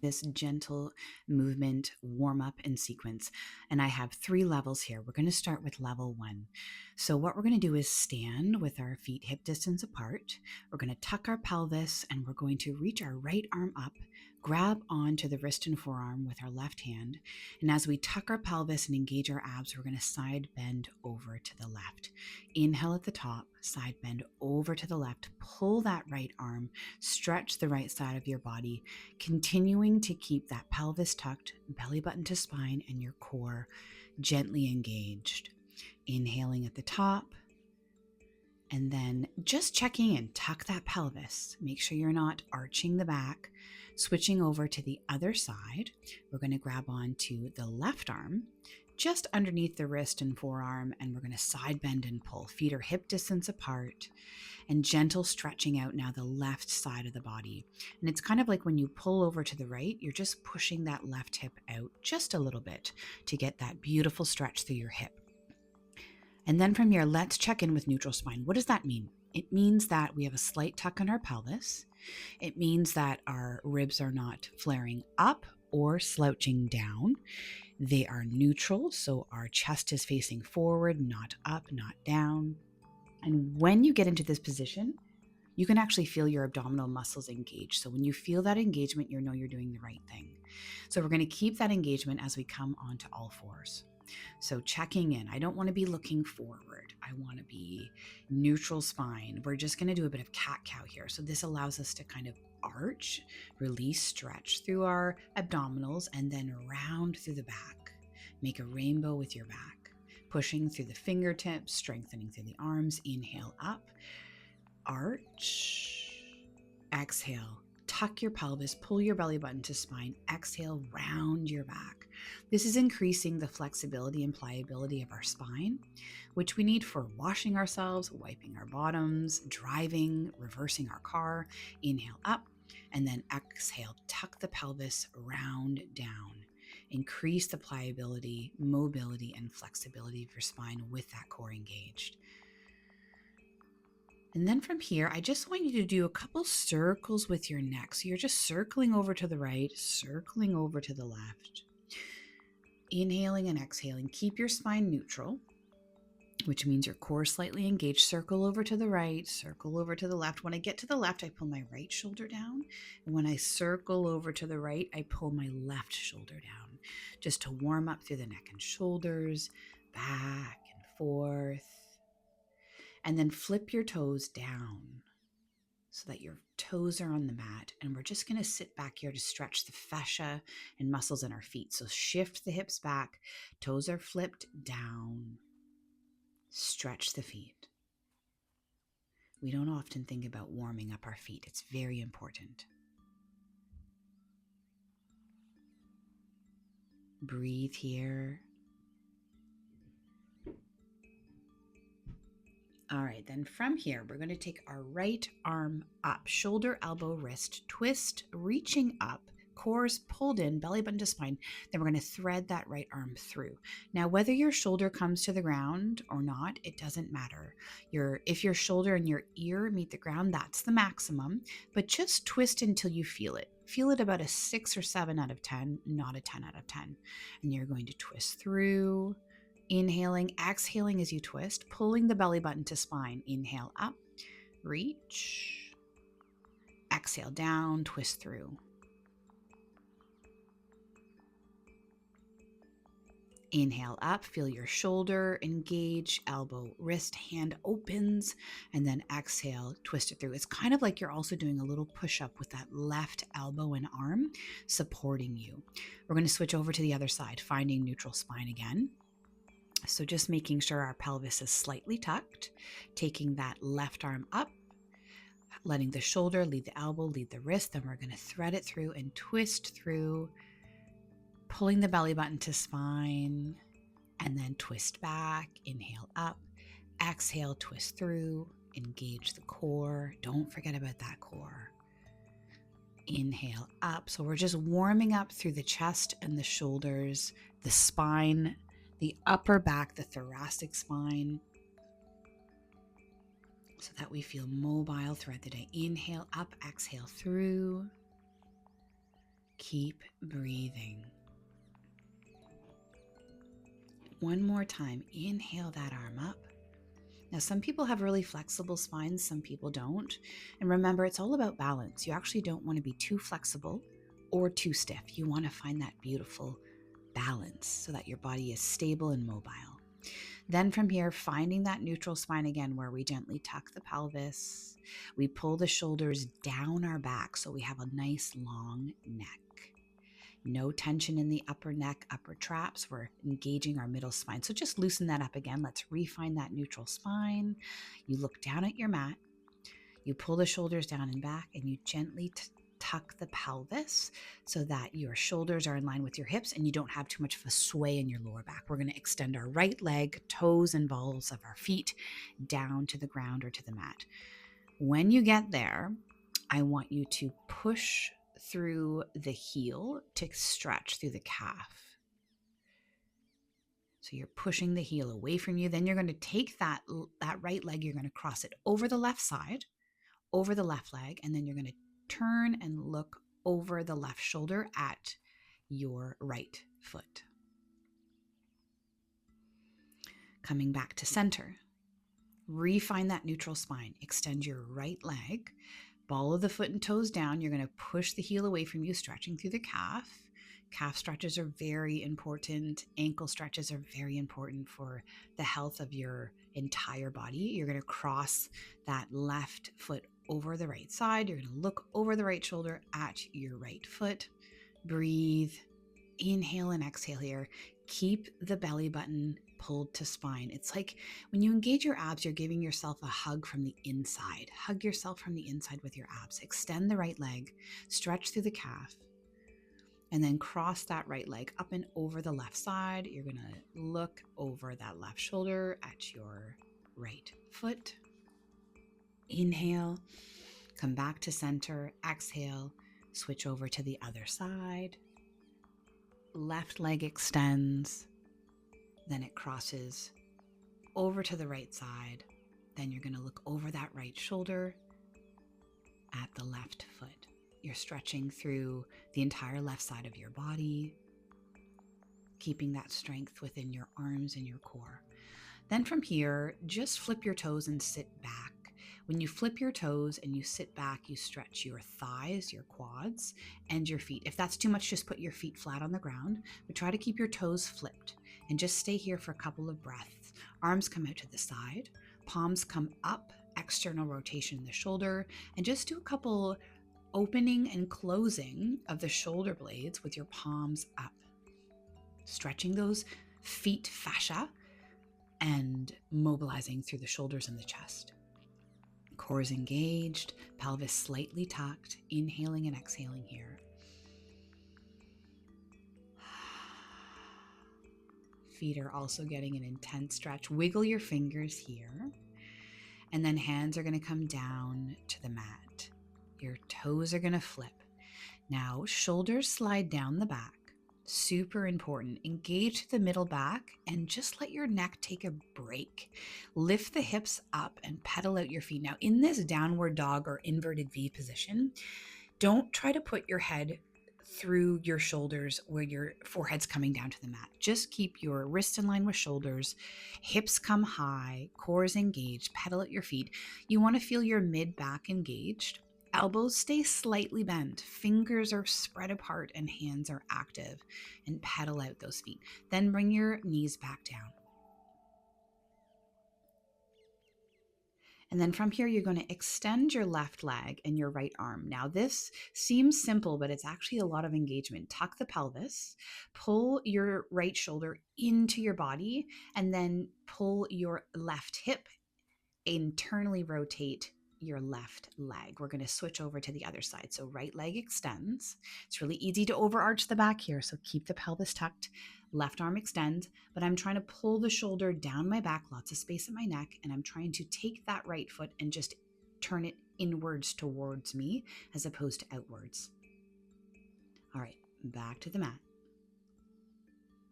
this gentle movement warm up and sequence. And I have 3 levels here. We're going to start with level 1. So, what we're going to do is stand with our feet hip distance apart. We're going to tuck our pelvis and we're going to reach our right arm up, grab onto the wrist and forearm with our left hand. And as we tuck our pelvis and engage our abs, we're going to side bend over to the left. Inhale at the top, side bend over to the left, pull that right arm, stretch the right side of your body, continuing to keep that pelvis tucked, belly button to spine, and your core gently engaged. Inhaling at the top, and then just checking in, tuck that pelvis. Make sure you're not arching the back. Switching over to the other side, we're going to grab onto the left arm, just underneath the wrist and forearm, and we're going to side bend and pull. Feet are hip distance apart, and gentle stretching out now the left side of the body. And it's kind of like when you pull over to the right, you're just pushing that left hip out just a little bit to get that beautiful stretch through your hip. And then from here, let's check in with neutral spine. What does that mean? It means that we have a slight tuck in our pelvis. It means that our ribs are not flaring up or slouching down. They are neutral, so our chest is facing forward, not up, not down. And when you get into this position, you can actually feel your abdominal muscles engage. So when you feel that engagement, you know you're doing the right thing. So we're going to keep that engagement as we come onto all fours. So checking in, I don't want to be looking forward. I want to be neutral spine. We're just going to do a bit of cat-cow here. So this allows us to kind of arch, release, stretch through our abdominals, and then round through the back. Make a rainbow with your back. Pushing through the fingertips, strengthening through the arms. Inhale up, arch, exhale. Tuck your pelvis, pull your belly button to spine, exhale, round your back. This is increasing the flexibility and pliability of our spine, which we need for washing ourselves, wiping our bottoms, driving, reversing our car. Inhale up, and then exhale, tuck the pelvis, round down. Increase the pliability, mobility, and flexibility of your spine with that core engaged. And then from here, I just want you to do a couple circles with your neck. So you're just circling over to the right, circling over to the left. Inhaling and exhaling. Keep your spine neutral, which means your core slightly engaged. Circle over to the right, circle over to the left. When I get to the left, I pull my right shoulder down. And when I circle over to the right, I pull my left shoulder down, just to warm up through the neck and shoulders, back and forth. And then flip your toes down so that your toes are on the mat. And we're just going to sit back here to stretch the fascia and muscles in our feet. So shift the hips back, toes are flipped down, stretch the feet. We don't often think about warming up our feet. It's very important. Breathe here. All right, then from here, we're going to take our right arm up, shoulder, elbow, wrist, twist, reaching up, cores pulled in, belly button to spine. Then we're going to thread that right arm through. Now, whether your shoulder comes to the ground or not, it doesn't matter. If your shoulder and your ear meet the ground, that's the maximum, but just twist until you feel it. Feel it about a 6 or 7 out of 10, not a 10 out of 10. And you're going to twist through. Inhaling, exhaling as you twist, pulling the belly button to spine. Inhale up, reach. Exhale down, twist through. Inhale up, feel your shoulder engage, elbow, wrist, hand opens, and then exhale, twist it through. It's kind of like you're also doing a little push-up with that left elbow and arm supporting you. We're going to switch over to the other side, finding neutral spine again. So just making sure our pelvis is slightly tucked, taking that left arm up, letting the shoulder lead the elbow, lead the wrist. Then we're going to thread it through and twist through, pulling the belly button to spine, and then twist back. Inhale up, exhale, twist through, engage the core. Don't forget about that core. Inhale up. So we're just warming up through the chest and the shoulders, the spine, the upper back, the thoracic spine, so that we feel mobile throughout the day. Inhale up, exhale through. Keep breathing. One more time, inhale that arm up. Now, some people have really flexible spines, some people don't. And remember, it's all about balance. You actually don't want to be too flexible or too stiff. You want to find that beautiful balance so that your body is stable and mobile. Then from here, finding that neutral spine again, where we gently tuck the pelvis. We pull the shoulders down our back so we have a nice long neck. No tension in the upper neck, upper traps. We're engaging our middle spine. So just loosen that up again. Let's refine that neutral spine. You look down at your mat. You pull the shoulders down and back, and you gently tuck the pelvis so that your shoulders are in line with your hips and you don't have too much of a sway in your lower back. We're going to extend our right leg, toes and balls of our feet down to the ground or to the mat. When you get there, I want you to push through the heel to stretch through the calf. So you're pushing the heel away from you. Then you're going to take that right leg, you're going to cross it over the left side, over the left leg, and then you're going to turn and look over the left shoulder at your right foot. Coming back to center. Refine that neutral spine. Extend your right leg. Ball of the foot and toes down. You're going to push the heel away from you, stretching through the calf. Calf stretches are very important. Ankle stretches are very important for the health of your entire body. You're going to cross that left foot over the right side. You're going to look over the right shoulder at your right foot. Breathe. Inhale and exhale here. Keep the belly button pulled to spine. It's like when you engage your abs, you're giving yourself a hug from the inside. Hug yourself from the inside with your abs. Extend the right leg, stretch through the calf, and then cross that right leg up and over the left side. You're going to look over that left shoulder at your right foot. Inhale, come back to center, exhale, switch over to the other side. Left leg extends, then it crosses over to the right side. Then you're going to look over that right shoulder at the left foot. You're stretching through the entire left side of your body, keeping that strength within your arms and your core. Then from here, just flip your toes and sit back. When you flip your toes and you sit back, you stretch your thighs, your quads, and your feet. If that's too much, just put your feet flat on the ground, but try to keep your toes flipped and just stay here for a couple of breaths. Arms come out to the side, palms come up, external rotation in the shoulder, and just do a couple opening and closing of the shoulder blades with your palms up. Stretching those feet fascia and mobilizing through the shoulders and the chest. Core is engaged, pelvis slightly tucked, inhaling and exhaling here. Feet are also getting an intense stretch. Wiggle your fingers here. And then hands are going to come down to the mat. Your toes are going to flip. Now, shoulders slide down the back. Super important. Engage the middle back and just let your neck take a break. Lift the hips up and pedal out your feet. Now, in this downward dog or inverted V position, don't try to put your head through your shoulders where your forehead's coming down to the mat. Just keep your wrists in line with shoulders, hips come high, core is engaged, pedal at your feet. You want to feel your mid back engaged. Elbows stay slightly bent, fingers are spread apart, and hands are active, and pedal out those feet. Then bring your knees back down. And then from here, you're going to extend your left leg and your right arm. Now, this seems simple, but it's actually a lot of engagement. Tuck the pelvis, pull your right shoulder into your body, and then pull your left hip, internally rotate your left leg. We're going to switch over to the other side. So right leg extends. It's really easy to overarch the back here. So keep the pelvis tucked. Left arm extends, but I'm trying to pull the shoulder down my back, lots of space in my neck, and I'm trying to take that right foot and just turn it inwards towards me as opposed to outwards. All right, back to the mat.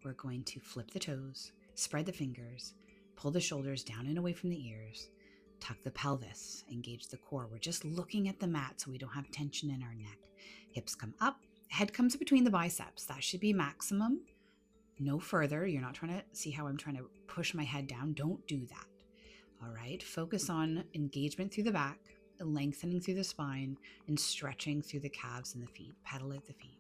We're going to flip the toes, spread the fingers, pull the shoulders down and away from the ears, tuck the pelvis, engage the core. We're just looking at the mat so we don't have tension in our neck. Hips come up, Head comes between the biceps. That should be maximum. No further. You're not trying to see how I'm trying to push my head down. Don't do that. All right. Focus on engagement through the back, lengthening through the spine, and stretching through the calves and the feet. Pedal at the feet.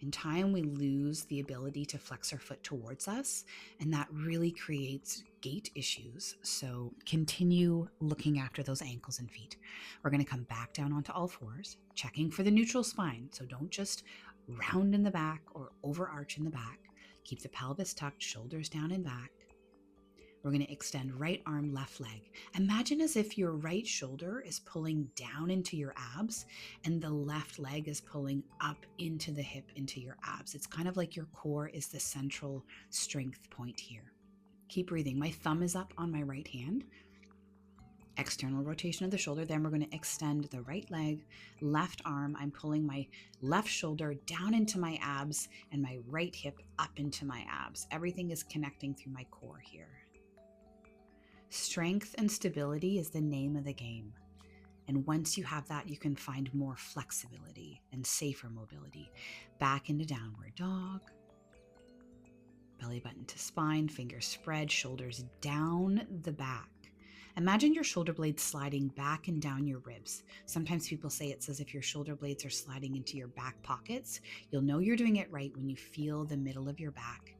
In time, we lose the ability to flex our foot towards us, and that really creates gait issues. So continue looking after those ankles and feet. We're going to come back down onto all fours, checking for the neutral spine. So don't just round in the back or overarch in the back. Keep the pelvis tucked, shoulders down and back. We're going to extend right arm, left leg. Imagine as if your right shoulder is pulling down into your abs and the left leg is pulling up into the hip, into your abs. It's kind of like your core is the central strength point here. Keep breathing. My thumb is up on my right hand. External rotation of the shoulder. Then we're going to extend the right leg, left arm. I'm pulling my left shoulder down into my abs and my right hip up into my abs. Everything is connecting through my core here. Strength and stability is the name of the game. And once you have that, you can find more flexibility and safer mobility. Back into downward dog. Belly button to spine, fingers spread, shoulders down the back. Imagine your shoulder blades sliding back and down your ribs. Sometimes people say it's as if your shoulder blades are sliding into your back pockets. You'll know you're doing it right when you feel the middle of your back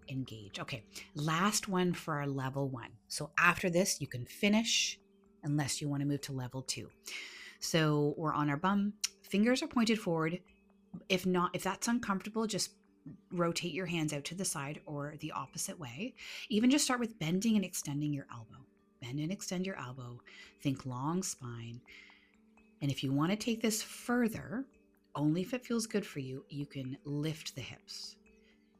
engage. Okay, last one for our level 1. So after this, you can finish unless you want to move to level 2. So we're on our bum, fingers are pointed forward. If that's uncomfortable, just rotate your hands out to the side or the opposite way. Even just start with bending and extending your elbow. Bend and extend your elbow. Think long spine. And if you want to take this further, only if it feels good for you, you can lift the hips.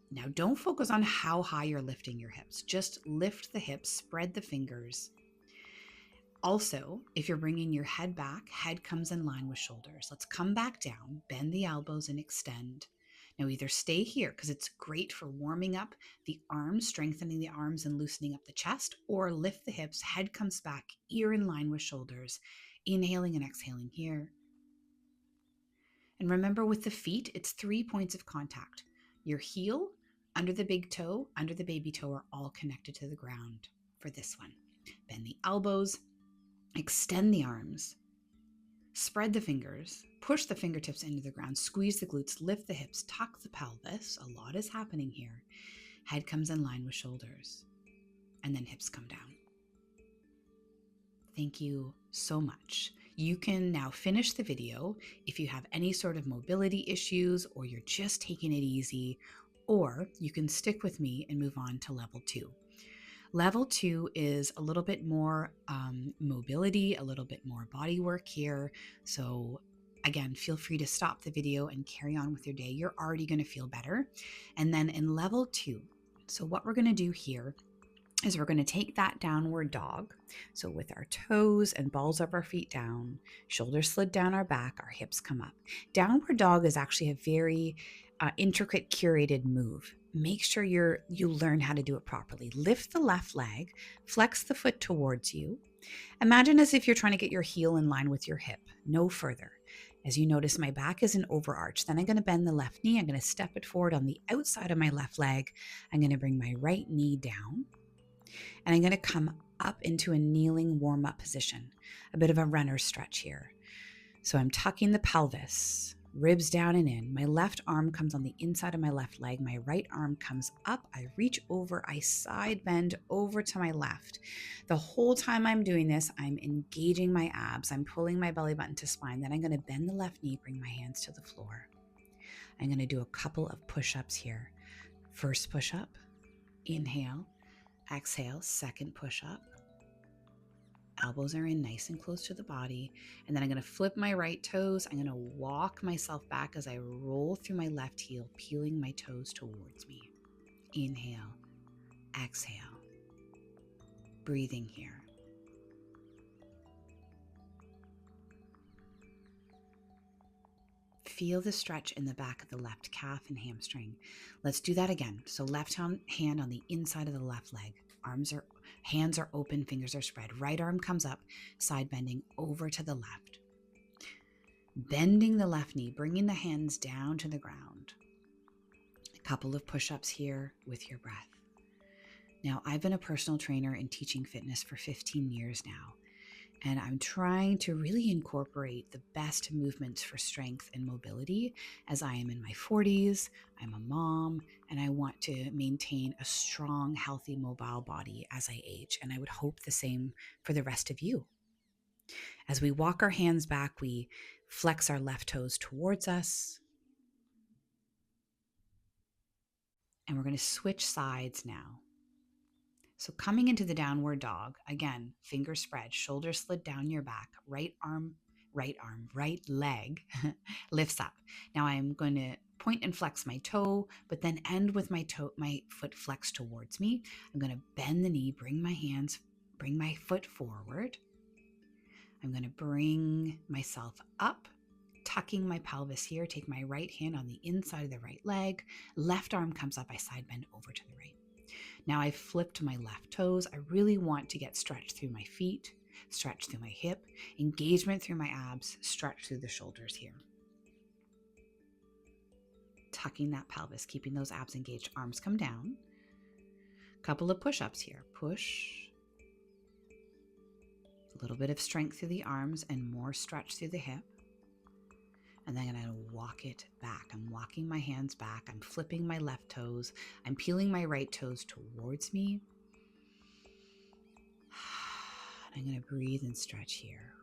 Now, don't focus on how high you're lifting your hips. Just lift the hips, spread the fingers. Also, if you're bringing your head back, head comes in line with shoulders. Let's come back down, bend the elbows and extend. Now, either stay here because it's great for warming up the arms, strengthening the arms and loosening up the chest, or lift the hips, head comes back, ear in line with shoulders, inhaling and exhaling here. And remember with the feet, it's 3 points of contact. Your heel, under the big toe, under the baby toe are all connected to the ground for this one. Bend the elbows, extend the arms, spread the fingers, push the fingertips into the ground, squeeze the glutes, lift the hips, tuck the pelvis. A lot is happening here. Head comes in line with shoulders, and then hips come down. Thank you so much. You can now finish the video if you have any sort of mobility issues or you're just taking it easy, or you can stick with me and move on to level 2. Level 2 is a little bit more mobility, a little bit more body work here. So again, feel free to stop the video and carry on with your day. You're already going to feel better. And then in level 2, so what we're going to do here is we're going to take that downward dog. So with our toes and balls of our feet down, shoulders slid down our back, our hips come up. Downward dog is actually a very intricate, curated move. Make sure you learn how to do it properly. Lift the left leg, flex the foot towards you. Imagine as if you're trying to get your heel in line with your hip, no further. As you notice, my back is an overarch. Then I'm going to bend the left knee. I'm going to step it forward on the outside of my left leg. I'm going to bring my right knee down. And I'm going to come up into a kneeling warm-up position, a bit of a runner stretch here. So I'm tucking the pelvis, ribs down and in. My left arm comes on the inside of my left leg. My right arm comes up. I reach over. I side bend over to my left. The whole time I'm doing this, I'm engaging my abs. I'm pulling my belly button to spine. Then I'm going to bend the left knee, bring my hands to the floor. I'm going to do a couple of push-ups here. First push-up, inhale. Exhale, second push-up. Elbows are in nice and close to the body. And then I'm going to flip my right toes. I'm going to walk myself back as I roll through my left heel, peeling my toes towards me. Inhale, exhale. Breathing here. Feel the stretch in the back of the left calf and hamstring. Let's do that again. So left hand on the inside of the left leg. Hands are open, fingers are spread. Right arm comes up, side bending over to the left. Bending the left knee, bringing the hands down to the ground. A couple of push-ups here with your breath. Now, I've been a personal trainer and teaching fitness for 15 years now, and I'm trying to really incorporate the best movements for strength and mobility as I am in my 40s, I'm a mom, and I want to maintain a strong, healthy, mobile body as I age, and I would hope the same for the rest of you. As we walk our hands back, we flex our left toes towards us, and we're going to switch sides now. So coming into the downward dog, again, fingers spread, shoulders slid down your back, right leg lifts up. Now I'm going to point and flex my toe, but then end with my foot flexed towards me. I'm going to bend the knee, bring my foot forward. I'm going to bring myself up, tucking my pelvis here, take my right hand on the inside of the right leg, left arm comes up, I side bend over to the right. Now I've flipped my left toes. I really want to get stretched through my feet, stretch through my hip, engagement through my abs, stretch through the shoulders here. Tucking that pelvis, keeping those abs engaged. Arms come down. Couple of push-ups here. Push. A little bit of strength through the arms and more stretch through the hip. And then I'm going to walk it back. I'm walking my hands back. I'm flipping my left toes. I'm peeling my right toes towards me. I'm going to breathe and stretch here.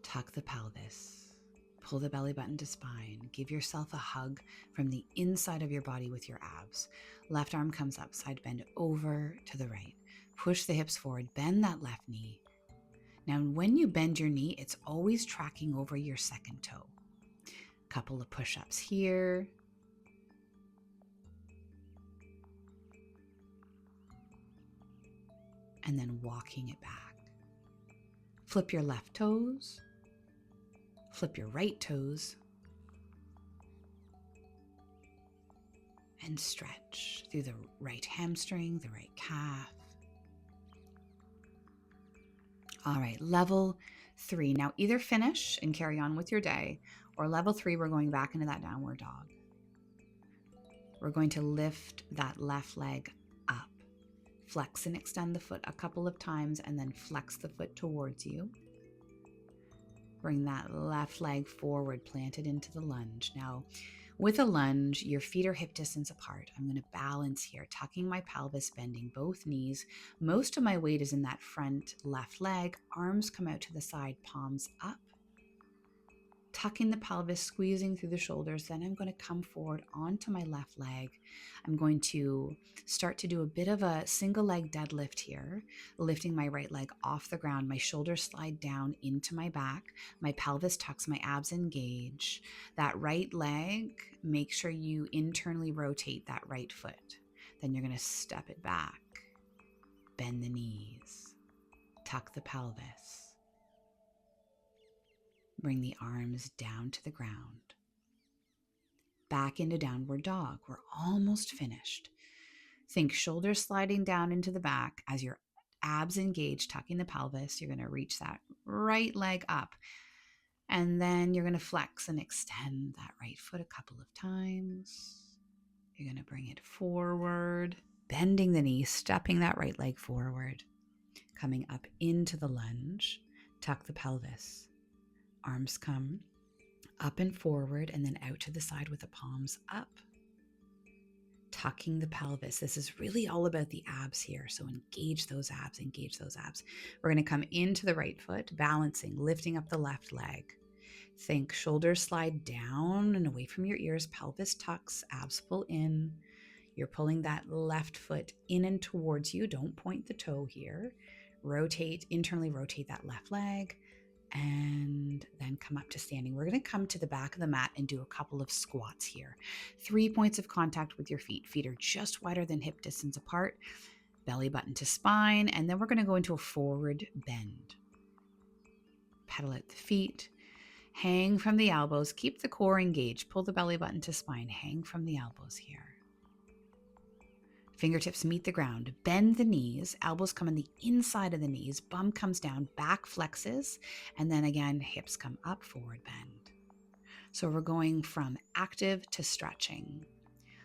Tuck the pelvis. Pull the belly button to spine. Give yourself a hug from the inside of your body with your abs. Left arm comes up, side bend over to the right. Push the hips forward. Bend that left knee. Now, when you bend your knee, it's always tracking over your second toe. Couple of push-ups here. And then walking it back. Flip your left toes. Flip your right toes. And stretch through the right hamstring, the right calf. All right, level 3. Now either finish and carry on with your day, or level 3, we're going back into that downward dog. We're going to lift that left leg up. Flex and extend the foot a couple of times and then flex the foot towards you. Bring that left leg forward, planted into the lunge. Now, with a lunge, your feet are hip distance apart. I'm going to balance here, tucking my pelvis, bending both knees. Most of my weight is in that front left leg. Arms come out to the side, palms up. Tucking the pelvis, squeezing through the shoulders. Then I'm going to come forward onto my left leg. I'm going to start to do a bit of a single leg deadlift here, lifting my right leg off the ground. My shoulders slide down into my back. My pelvis tucks, my abs engage. That right leg, make sure you internally rotate that right foot. Then you're going to step it back. Bend the knees. Tuck the pelvis. Bring the arms down to the ground. Back into downward dog. We're almost finished. Think shoulders sliding down into the back as your abs engage, tucking the pelvis. You're going to reach that right leg up. And then you're going to flex and extend that right foot a couple of times. You're going to bring it forward, bending the knee, stepping that right leg forward, coming up into the lunge. Tuck the pelvis. Arms come up and forward and then out to the side with the palms up. Tucking the pelvis. This is really all about the abs here. So engage those abs, engage those abs. We're going to come into the right foot, balancing, lifting up the left leg. Think shoulders slide down and away from your ears, pelvis tucks, abs pull in. You're pulling that left foot in and towards you. Don't point the toe here. Rotate, internally rotate that left leg. And then come up to standing. We're going to come to the back of the mat and do a couple of squats here. 3 points of contact with your feet. Feet are just wider than hip distance apart. Belly button to spine. And then we're going to go into a forward bend. Pedal at the feet. Hang from the elbows. Keep the core engaged. Pull the belly button to spine. Hang from the elbows here. Fingertips meet the ground. Bend the knees. Elbows come on the inside of the knees. Bum comes down. Back flexes. And then again, hips come up, forward bend. So we're going from active to stretching.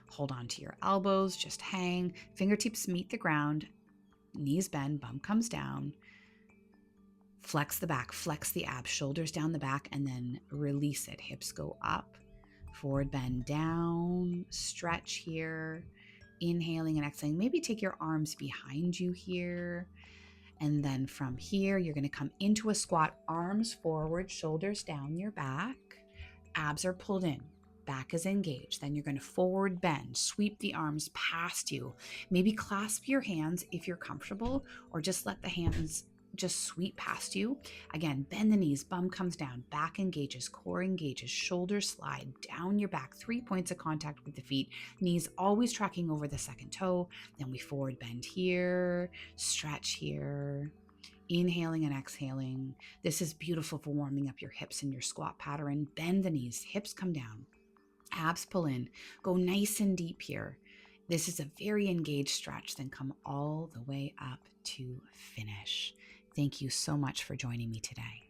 Hold on to your elbows. Just hang. Fingertips meet the ground. Knees bend. Bum comes down. Flex the back. Flex the abs. Shoulders down the back. And then release it. Hips go up. Forward bend down. Stretch here. Inhaling and exhaling. Maybe take your arms behind you here. And then from here, you're going to come into a squat, arms forward, shoulders down your back. Abs are pulled in. Back is engaged. Then you're going to forward bend, sweep the arms past you. Maybe clasp your hands if you're comfortable, or just let the hands just sweep past you. Again, bend the knees, bum comes down, back engages, core engages, shoulders slide down your back, 3 points of contact with the feet, knees always tracking over the second toe. Then we forward bend here, stretch here, inhaling and exhaling. This is beautiful for warming up your hips in your squat pattern. Bend the knees, hips come down, abs pull in, go nice and deep here. This is a very engaged stretch, then come all the way up to finish. Thank you so much for joining me today.